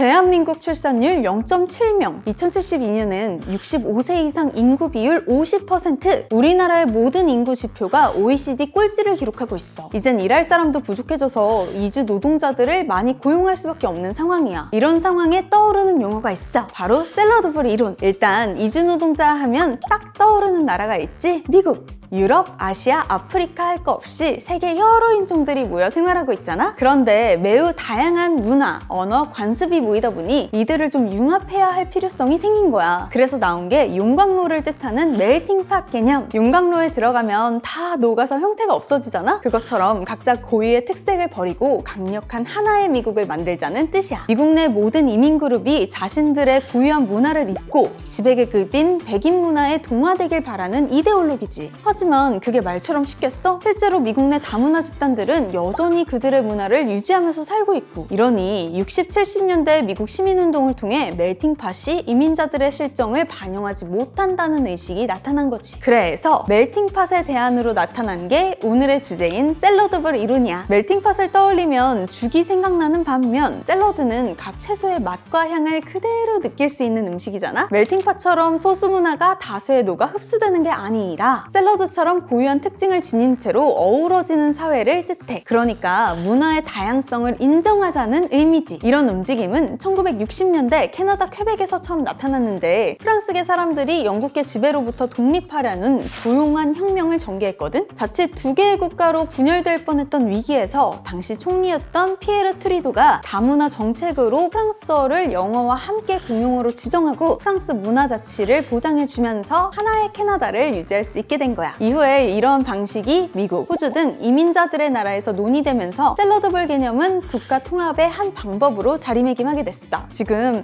대한민국 출산율 0.7명, 2072년엔 65세 이상 인구 비율 50%, 우리나라의 모든 인구 지표가 OECD 꼴찌를 기록하고 있어. 이젠 일할 사람도 부족해져서 이주 노동자들을 많이 고용할 수밖에 없는 상황이야. 이런 상황에 떠오르는 용어가 있어. 바로 샐러드볼 이론. 일단 이주 노동자 하면 딱 떠오르는 나라가 있지? 미국. 유럽, 아시아, 아프리카 할 거 없이 세계 여러 인종들이 모여 생활하고 있잖아? 그런데 매우 다양한 문화, 언어, 관습이 모이다 보니 이들을 좀 융합해야 할 필요성이 생긴 거야. 그래서 나온 게 용광로를 뜻하는 멜팅팟 개념. 용광로에 들어가면 다 녹아서 형태가 없어지잖아? 그것처럼 각자 고유의 특색을 버리고 강력한 하나의 미국을 만들자는 뜻이야. 미국 내 모든 이민 그룹이 자신들의 고유한 문화를 잊고 지배계급인 백인 문화에 동화되길 바라는 이데올로기지. 하지만 그게 말처럼 쉽겠어? 실제로 미국 내 다문화 집단들은 여전히 그들의 문화를 유지하면서 살고 있고, 이러니 60, 70년대 미국 시민운동을 통해 멜팅팟이 이민자들의 실정을 반영하지 못한다는 의식이 나타난 거지. 그래서 멜팅팟의 대안으로 나타난 게 오늘의 주제인 샐러드볼 이론이야. 멜팅팟을 떠올리면 죽이 생각나는 반면 샐러드는 각 채소의 맛과 향을 그대로 느낄 수 있는 음식이잖아? 멜팅팟처럼 소수 문화가 다수의 노가 흡수되는 게 아니라 샐러드처럼 고유한 특징을 지닌 채로 어우러지는 사회를 뜻해. 그러니까 문화의 다양성을 인정하자는 의미지. 이런 움직임은 1960년대 캐나다 퀘벡에서 처음 나타났는데, 프랑스계 사람들이 영국계 지배로부터 독립하려는 조용한 혁명을 전개했거든. 자칫 두 개의 국가로 분열될 뻔했던 위기에서 당시 총리였던 피에르 트리도가 다문화 정책으로 프랑스어를 영어와 함께 공용어로 지정하고 프랑스 문화 자치를 보장해주면서 하나의 캐나다를 유지할 수 있게 된 거야. 이후에 이런 방식이 미국, 호주 등 이민자들의 나라에서 논의되면서 샐러드볼 개념은 국가 통합의 한 방법으로 자리매김하게 됐어. 지금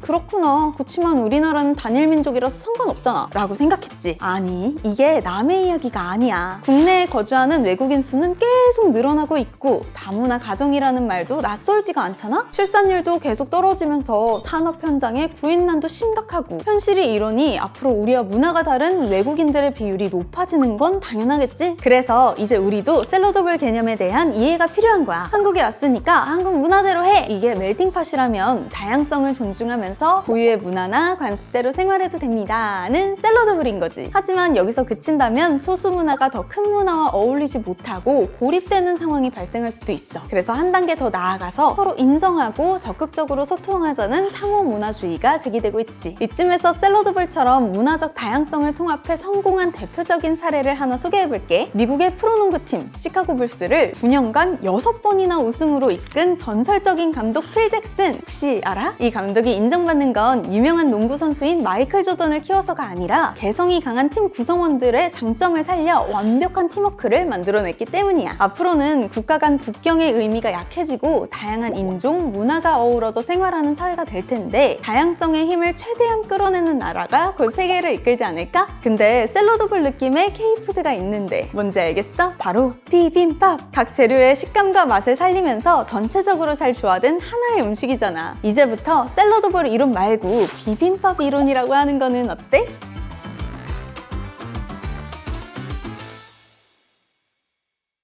그렇구나, 그치만 우리나라는 단일 민족이라서 상관없잖아 라고 생각했지. 아니, 이게 남의 이야기가 아니야. 국내에 거주하는 외국인 수는 계속 늘어나고 있고 다문화 가정이라는 말도 낯설지가 않잖아? 출산율도 계속 떨어지면서 산업 현장의 구인난도 심각하고, 현실이 이러니 앞으로 우리와 문화가 다른 외국인들의 비율이 높아지는 건 당연하겠지? 그래서 이제 우리도 샐러드볼 개념에 대한 이해가 필요한 거야. 한국에 왔으니까 한국 문화대로 해! 이게 멜팅팟이라면 다양성을 존중하면서 고유의 문화나 관습대로 생활해도 됩니다는 샐러드볼인 거지. 하지만 여기서 그친다면 소수 문화가 더 큰 문화와 어울리지 못하고 고립되는 상황이 발생할 수도 있어. 그래서 한 단계 더 나아가서 서로 인정하고 적극적으로 소통하자는 상호문화주의가 제기되고 있지. 이쯤에서 샐러드볼처럼 문화적 다양성을 통합해 성공한 대표적인 사례를 하나 소개해볼게. 미국의 프로농구팀 시카고 불스를 9년간 6번이나 우승으로 이끈 전설적인 감독 필 잭슨, 혹시 알아? 이 감독이 인정받는 건 유명한 농구 선수인 마이클 조던을 키워서가 아니라 개성이 강한 팀 구성원들의 장점을 살려 완벽한 팀워크를 만들어냈기 때문이야. 앞으로는 국가 간 국경의 의미가 약해지고 다양한 인종, 문화가 어우러져 생활하는 사회가 될 텐데, 다양성의 힘을 최대한 끌어내는 나라가 곧 세계를 이끌지 않을까? 근데 샐러드볼 느낌의 K푸드가 있는데 뭔지 알겠어? 바로 비빔밥! 각 재료의 식감과 맛을 살리면서 전체적으로 잘 조화된 하나의 음식이잖아. 이제부터 샐러드볼 이론 말고 비빔밥 이론이라고 하는 거는 어때?